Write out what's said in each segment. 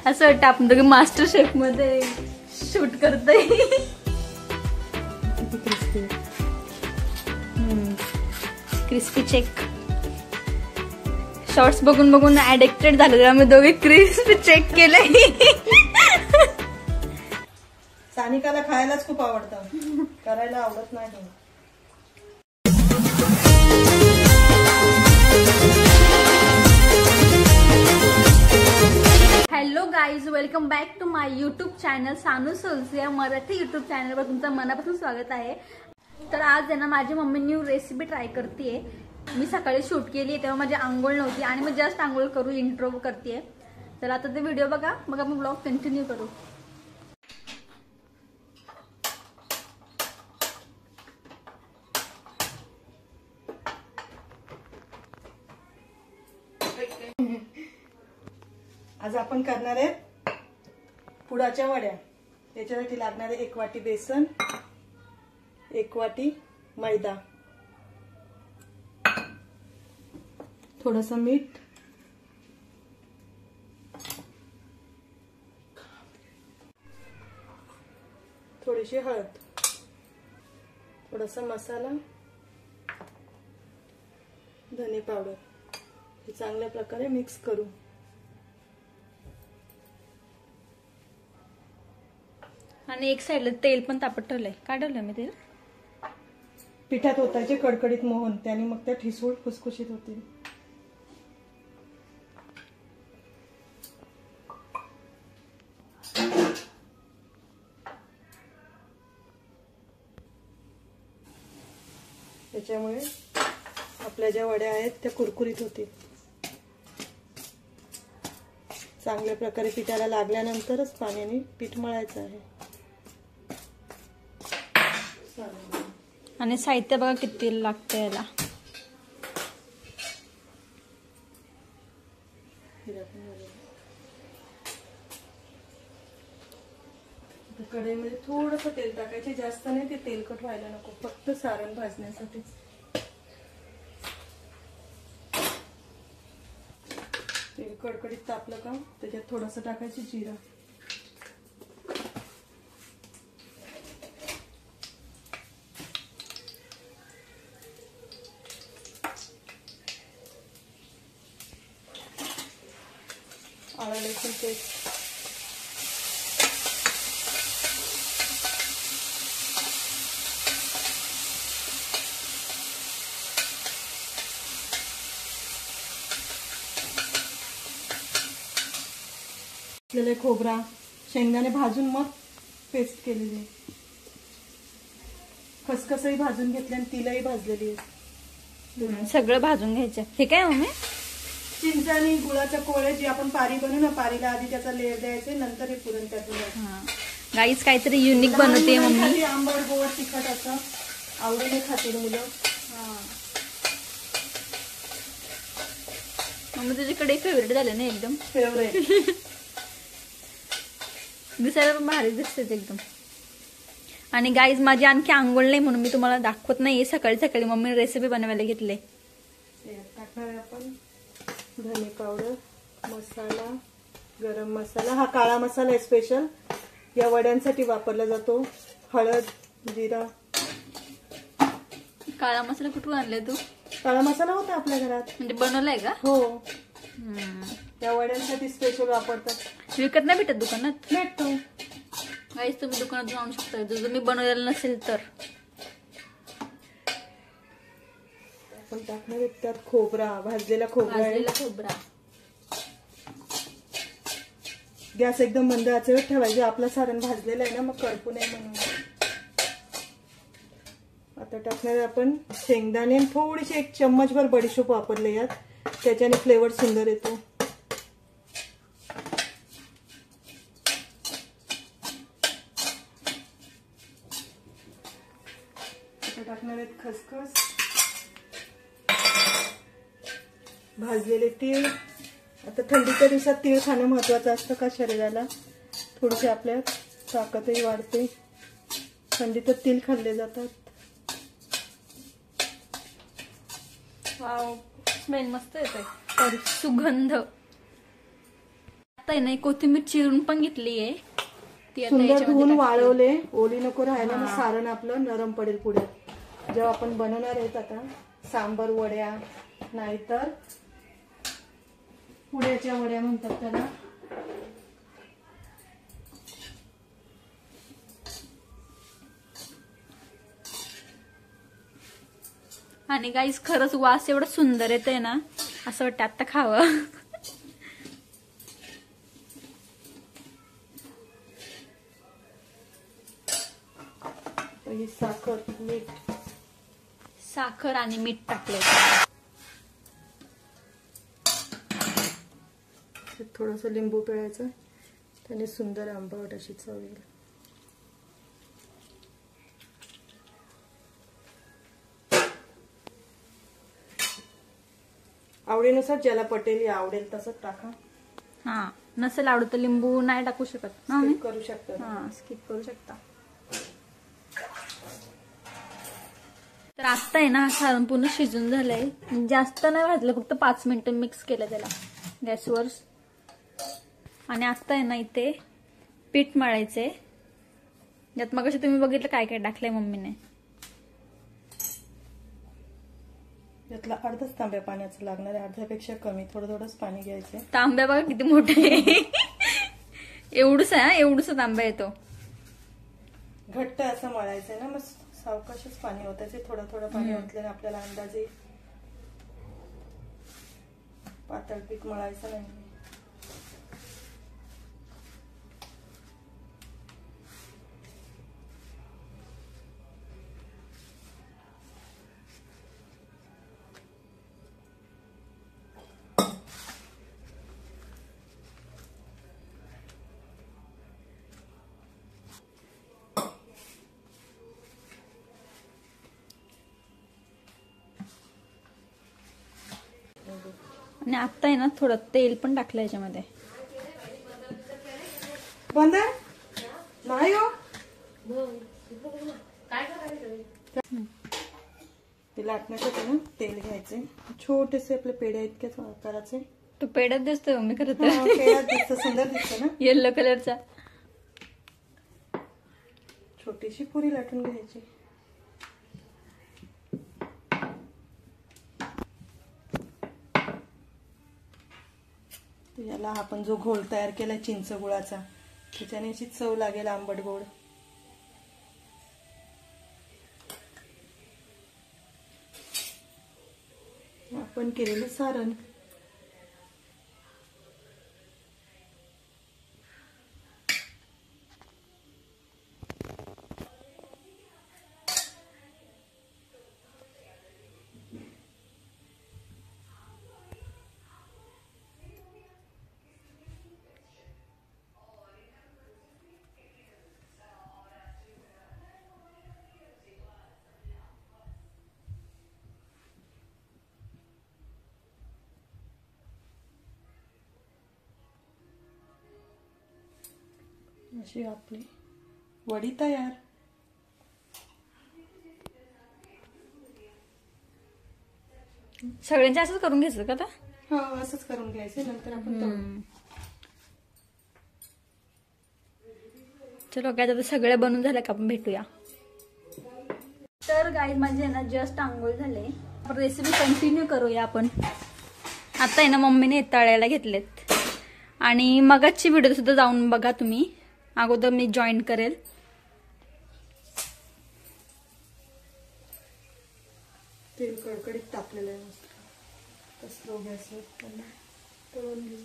असं वाटतं आपण दोघे मास्टर शेफ मध्ये शूट करतोय. Crispy check. शॉर्ट्स बघून बघून ऍडिक्टेड झाले तर आम्ही दोघे क्रिस्पी चेक केले. सानिकाला खायलाच खूप आवडतं, करायला आवडत नाही. Hello guys, welcome back to my YouTube channel Sanu souls या मराठी यूट्यूब चॅनलवर तुमचं मनापासून स्वागत आहे. तर आज आहे ना माझी मम्मी न्यू रेसिपी ट्राय करते. मी सकाळी शूट केली तेव्हा माझी आंघोळ नव्हती आणि मी जस्ट आंघोळ करून इंट्रो करते. तर आता ते व्हिडिओ बघा, मग आपण ब्लॉग कंटिन्यू करू. आज आपण करणार आहे पुडाच्या वड्या. त्याच्यासाठी लागणार आहे 1 वाटी बेसन, 1 वाटी मैदा, थोडंसं मीठ, थोडीशी हळद, थोडासा मसाला, धने पावडर. हे चांगल्या प्रकारे मिक्स करू. आणि एक साइडला तेल पण तापत ठेवलंय. काय ठेवलंय मी तेल? पिठात ओतायचे कडकडीत मोहन, त्याने मग त्या ठिसूळ खुसखुशीत होतील. त्याच्यामुळे आपल्या ज्या वड्या आहेत त्या कुरकुरीत होतील. चांगल्या प्रकारे पिठाला लागल्यानंतरच पाण्याने पीठ मळायचं आहे. आणि साहित्य बघा किती लागतं याला. कढईमध्ये थोडंसं तेल टाकायचे, जास्त नाही, ते तेलकट व्हायला नको, फक्त सारण भाजण्यासाठी. तेल कडकडीत तापलं का त्याच्यात थोडंसं टाकायची जिरा, आलं लसूण पेस्ट, खोबरा, शेंगदाणे भाजून मग पेस्ट केलेली आहे. खसखसही भाजून घेतली आणि तिलाही भाजलेली आहे. सगळं भाजून घ्यायचं. हे काय मम्मी? चिंच आणि गुळाच्या कोळे, जी आपण पारी बनवू ना, पारीला आधी त्याचा लेअर द्यायचे, नंतर हे पुरण त्यातून. गाईस काहीतरी युनिक बनवते मम्मी. आंबट गोड तिखट असं आवडीने खातील मुलं. मम्मी तुझ्याकडे फेवरेट झालं ना एकदम. फेवरेट. दिसायला पण भारी दिसते एकदम. आणि गाईज माझी आणखी आंघोळ नाही म्हणून मी तुम्हाला दाखवत नाही. सकाळी सकाळी मम्मी रेसिपी बनवायला घेतले. टाकणार आहे आपण धने पावडर, मसाला, गरम मसाला. हा काळा मसाला आहे, स्पेशल या वड्यांसाठी वापरला जातो. हळद, जिरा. काळा मसाला कुठून आणलाय तू? काळा मसाला होता आपल्या घरात. म्हणजे बनवलाय का? हो. या वड्यांसाठी स्पेशल वापरतात. विकत नाही भेटत दुकानात? भेटतो. गाईस तुम्ही दुकानातून आणू शकता जर तुम्ही बनवलेलं नसेल तर. आपण टाकणार आहे त्यात खोबरा, भाजलेला खोबरा. गॅस एकदम मंद आचेवर ठेवायचे. आपलं सारण भाजलेलं आहे ना, मग करपू नये म्हणून. आता टाकणार आपण शेंगदाणे, थोडीशी 1 चम्मचभर बडीशोप वापरले यात, त्याच्याने फ्लेवर सुंदर येतो. टाकणार आहेत खसखस, भाजलेले तीळ. आता थंडीच्या दिवसात तीळ खाणं महत्वाचं असतं का शरीराला. थोडीशी आपल्या ताकदही वाढते. थंडीत तीळ खाल्ले जातात. वाव, स्मेल मस्त येतोय. सुगंध. आता नाही कोथिंबीर चिरून पण घेतली आहे ती आता सुंदर याच्यामध्ये धुवून टाकते. वाळवले, ओली नको राहायला, मग सारण आपलं नरम पडेल पुढे जेव्हा आपण बनवणार आहेत. आता सांबर वड्या नाहीतर पुड्याच्या वड्या म्हणतात त्याला. आणि गाईस खरंच वास एवढा सुंदर येतोय ना, असं वाटतं आता खावं. ही साखर, मीठ, साखर आणि मीठ टाकले. थोडस लिंबू पिळायचं, त्याने सुंदर आंबट अशी चव येईल. आवडीनुसार ज्याला पटेल आवडेल तसंच टाका. हा नसेल आवडत तर लिंबू नाही टाकू शकत ना, स्किप करू शकता. हा स्किप करू शकता. तर आता आहे ना हा सारण पूर्ण शिजून झालंय, जास्त नाही भाजलं, फक्त 5 मिनिटं मिक्स केलं त्याला गॅसवर. आणि आता आहे ना इथे पीठ मळायचंय, यात मग तुम्ही बघितलं काय काय टाकलंय मम्मीने. यातला अर्धाच तांब्या पाण्याचं लागणार आहे, अर्ध्यापेक्षा कमी, थोडं थोडंच पाणी घ्यायचंय. तांब्या बघा किती मोठा आहे. एवढूच आहे, एवढूच तांब्या येतो. घट्ट असं मळायचंय ना, मग सावकाशच पाणी ओतायचे, थोडं थोडं पाणी ओतल्याने आपल्याला अंदाजे पातळ पीठ मळायचं नाही. आणि आता आहे ना थोडं तेल पण टाकलं याच्यामध्ये. बंद नाही हो, ते लाटण्यासाठी ना तेल घ्यायचे, छोटेसे आपले पेढे इतक्याच आकाराचे. तो पेढ्यात दिसतोय मी खरं तर, पेढ्यात दिसतं, सुंदर दिसतं ना, येल्लो कलरचा. छोटीशी पुरी लाटून घ्यायची. याला आपण जो घोळ तयार केलाय चिंच गुळाचा, त्याच्याने अशी चव लागेल आंबट गोड. आपण केलेलं सारण अशी आपली वडी तयार. सगळ्यांचे असंच करून घ्यायचं का आता? हा असंच करून घ्यायचं, नंतर आपण तळू. चलो काय आता सगळ्या बनवून झाल्या का आपण भेटूया. तर गाईज माझे ना जस्ट आंघोळ झाले, रेसिपी कंटिन्यू करूया आपण. आता आहे ना मम्मीने तळायला घेतलेत, आणि मगाची व्हिडिओ सुद्धा जाऊन बघा तुम्ही, अगोदर मी जॉईन करेल. तेल कडकडीत तापलेलं आहे मस्त, स्लो गॅसवर तळून घेऊ.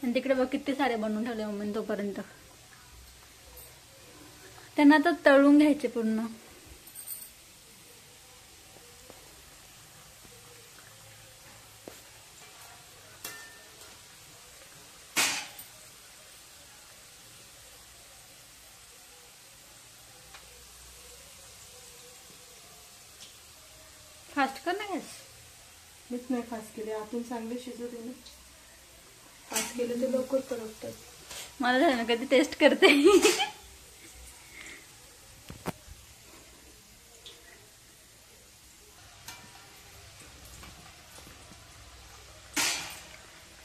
आणि तिकडे बघ किती सारे बनवून ठेवले मम्मीने तोपर्यंत. त्यांना आता तळून घ्यायचे पूर्ण. फास्ट कर ना गॅस. मीच नाही फास्ट केले, आतून चांगले शिजू दे ना. फास्ट केले ते लवकर परततात. मला झालं ना कधी टेस्ट करते.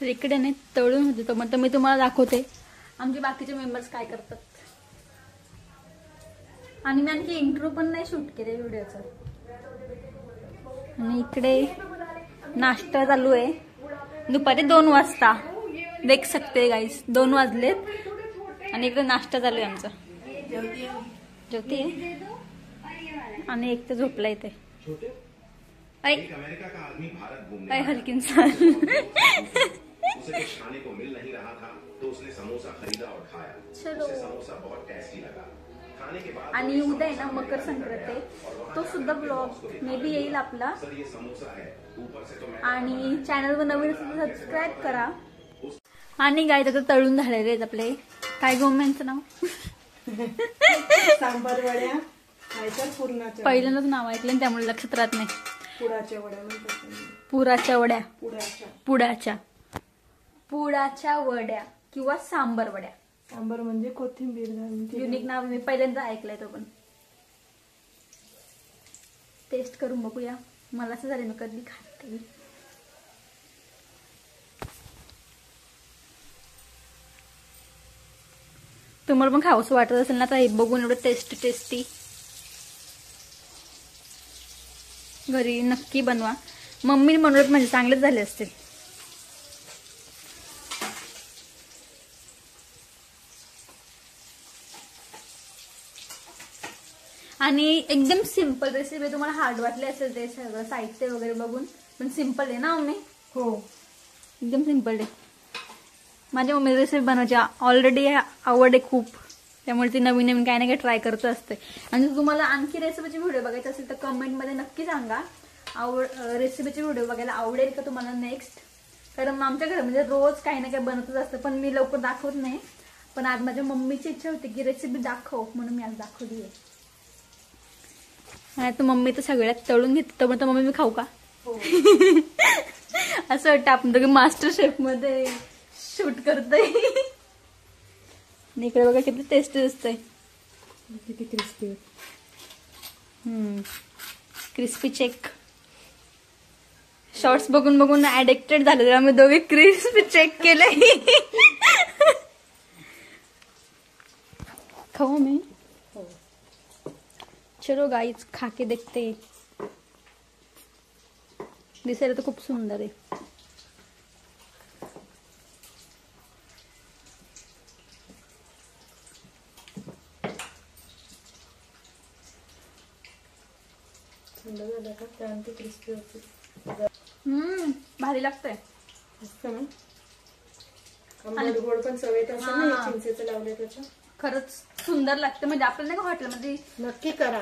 तर इकडे नाही तळून होते तो, मग मी तुम्हाला दाखवते आमचे बाकीचे मेंबर्स काय करतात. आणि मी आणखी इंट्रो पण नाही शूट केले व्हिडिओचा. आणि इकडे नाश्ता चालू आहे दुपारी 2 वाजता. देख सकते गाईस 2 वाजलेत आणि इकडे नाश्ता चालू आहे आमचा. ज्योती आहे आणि एक तर झोपला इथे. हल्की इंसान. उसे कुछ खाने को मिल नहीं रहा था तो उसने समोसा खरीदा और खाया. उसे समोसा बहुत टेस्टी लगा. खाने के बाद आणि उद्या आहे ना मकर संक्रांत आहे, तो सुद्धा ब्लॉग मे बी येईल आपला. सर ये समोसा है ऊपर से तो मैं आणि चॅनलवर नवीन सबस्क्राईब करा. आणि गाय तर तळून झालेले आहेत आपले. काय गोम्यांचं नाव? सांबार वड्या नाहीतर पुरणाच्या. पहिल्यांदाच नाव ऐकलं त्यामुळे लक्षात राहत नाही. पुराच्या वड्या म्हणतात. पुराच्या वड्या, पुडाच्या पुडाच्या वड्या किंवा सांबर वड्या. सांबार म्हणजे कोथिंबीर घालून. युनिक नाव मी पहिल्यांदा ऐकलंय तो पण. टेस्ट करून बघूया. मला असं झालं मी कधी खाते. तुम्हाला पण खावंसं वाटत असेल ना तर बघून एवढं टेस्टी घरी नक्की बनवा. मम्मी म्हणत म्हणजे चांगलेच झाले असतील. आणि एकदम सिंपल रेसिपी. तुम्हाला हार्ड वाटले असेल ते सगळं साहित्य वगैरे बघून, पण सिंपल आहे ना मम्मी? हो एकदम सिंपल आहे. माझ्या मम्मी रेसिपी बनवायची ऑलरेडी आवड आहे खूप, त्यामुळे ती नवीन नवीन काही ना काही ट्राय करत असते. आणि जर तुम्हाला आणखी रेसिपीचे व्हिडिओ बघायचे असेल तर कमेंटमध्ये नक्की सांगा. रेसिपीचे व्हिडिओ बघायला आवडेल का तुम्हाला नेक्स्ट? कारण आमच्या घरामध्ये रोज काही ना काही बनतच असतं, पण मी लवकर दाखवत नाही. पण आज माझ्या मम्मीची इच्छा होती की रेसिपी दाखव, म्हणून मी आज दाखवली आहे. आणि तर मम्मी तर सगळ्यात तळून घेते, तर मम्मी मी खाऊ का? असं वाटतं आपण दोघे मास्टर शेफ मध्ये शूट करतोय. इकडे बघा किती टेस्टी दिसतंय. किती क्रिस्पी. Crispy check. शॉर्ट्स बघून बघून ऍडिक्टेड झाले, तर आम्ही दोघे क्रिस्पी चेक केले. खाऊ मी? चलो गाइस खा के देखते. दिसायला तर खूप सुंदर आहे. थंड झालं का त्यानंतर क्रिस्पी होते. भारी लागतंय. मस्त ना. आंबट गोड पण सवयत असेल ना चिंचेचं लावलं त्याच्या. खरंच सुंदर लागतं. म्हणजे आपल्याला नाही का हॉटेलमध्ये नक्की करा.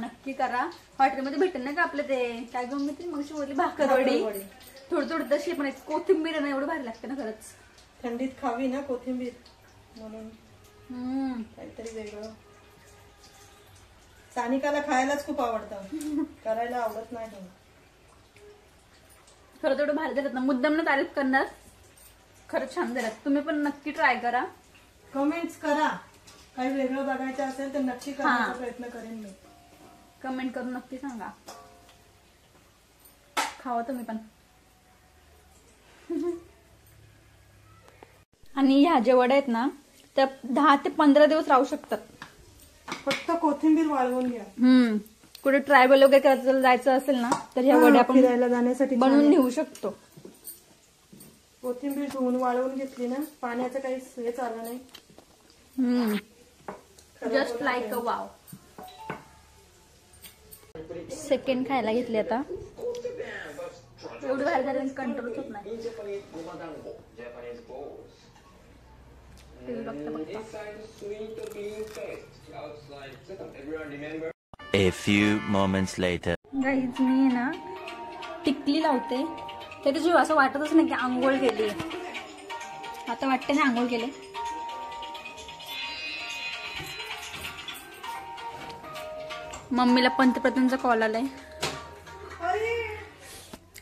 नक्की करा. हॉटेलमध्ये भेटेल ना का आपलं ते काय घेऊन मी मग बोलली भाकरवडी थोडं थोडं तशी, पण कोथिंबीर ना एवढं भारी लागतं ना खरंच. थंडीत खावी ना कोथिंबीर म्हणून काहीतरी वेगळं. सानिकाला खायलाच खूप आवडतं, करायला आवडत नाही. खरं थोडं भारी झालं ना. मुद्दाम तारीफ करणार. खरंच छान झालं. तुम्ही पण नक्की ट्राय करा. कमेंट्स करा. काही वेगळं बघायचं असेल तर नक्की करण्याचा प्रयत्न करेन मी. कमेंट करून नक्की सांगा. खावा तुम्ही पण. आणि ह्या ज्या वड्या आहेत ना त्या 10 ते 15 दिवस राहू शकतात. फक्त कोथिंबीर वाळवून घ्या. कुठे ट्रायबल वगैरे करायचं जायचं असेल ना तर ह्या वड्या आपण फिरायला जाण्यासाठी बनवून नेऊ शकतो. कोथिंबीर धुवून वाळवून घेतली ना, पाण्याचं काही हेच आलं नाही. Just like a wow. Second खायला घेतली आता. एवढं बाहेर झालं कंट्रोल होत नाही. A few moments later. Guys मी ना टिकली लावते. तरी जीव असं वाटतच नाही की आंघोळ केली. आता वाटते ना आंघोळ केले. मम्मीला पंतप्रधानचा कॉल आलाय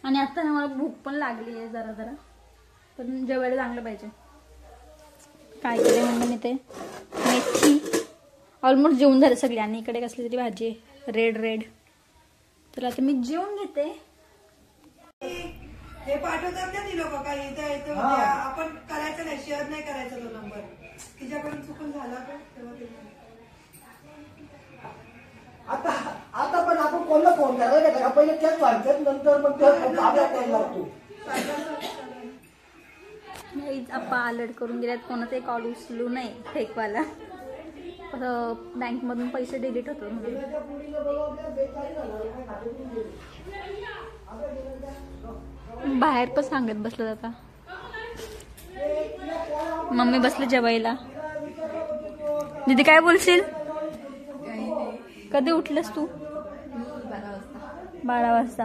आणि आता ना मला भूक पण लागली आहे जरा जरा, पण जेवायला चांगलं पाहिजे. काय केले म्हणलं मी ते मेथी ऑलमोस्ट जेवून झाले सगळे. आणि इकडे कसली तरी भाजी रेड. तर आता मी जेवून घेते. हे पाठवतात ना ती लोक काही इथे आपण करायचं नाही, शेअर नाही करायचा तो नंबर. तिच्याकडून चुकून झाला का तेव्हा आता पण आपण कोणाला फोन करायला का पहिले त्याच वाढतात नंतर मग आपल्या फोन लागतो. आप्पा अलर्ट करून गेल्यात, कोणाचाही कॉल उचलू नये फेकवाला. बँक मधून पैसे डिलीट होतो म्हणून. बाहेर पण सांगत बसलं आता. मम्मी बसले जेवायला. दीदी काय बोलशील? कधी उठलेस तू? 12 वाजता.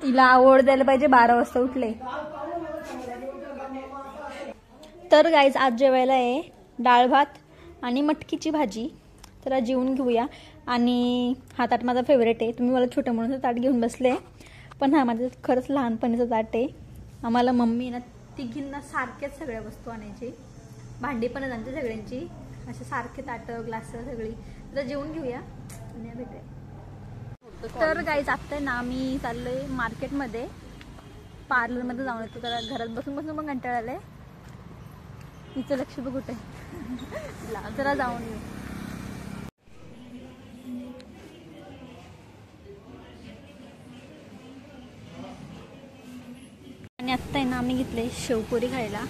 हिला आवड द्यायला पाहिजे, 12 वाजता उठले. तर गाईज आज जेवायला आहे डाळ भात आणि मटकीची भाजी. तर आज जेवून घेऊया. आणि हा ताट माझा फेवरेट आहे. तुम्ही मला छोटं म्हणून ताट घेऊन बसले, पण हा माझं खरंच लहानपणीचं ताट आहे. आम्हाला मम्मी ना तिघींना सारख्याच सगळ्या वस्तू आणायची. भांडी पण आमची सगळ्यांची, असे सारखे ताटं ग्लास सगळी. तर जेवून घेऊया आणि भेटूया. तर गाईज आत्ता ना मी चाललोय मार्केटमध्ये, पार्लरमध्ये जाऊन येतो. तर घरात बसून बसून पण कंटाळा आलाय. हिचं लक्ष बघ कुठे. जरा जाऊन येऊ. आणि आत्ता आहे ना आम्ही घेतले शेवपुरी खायला.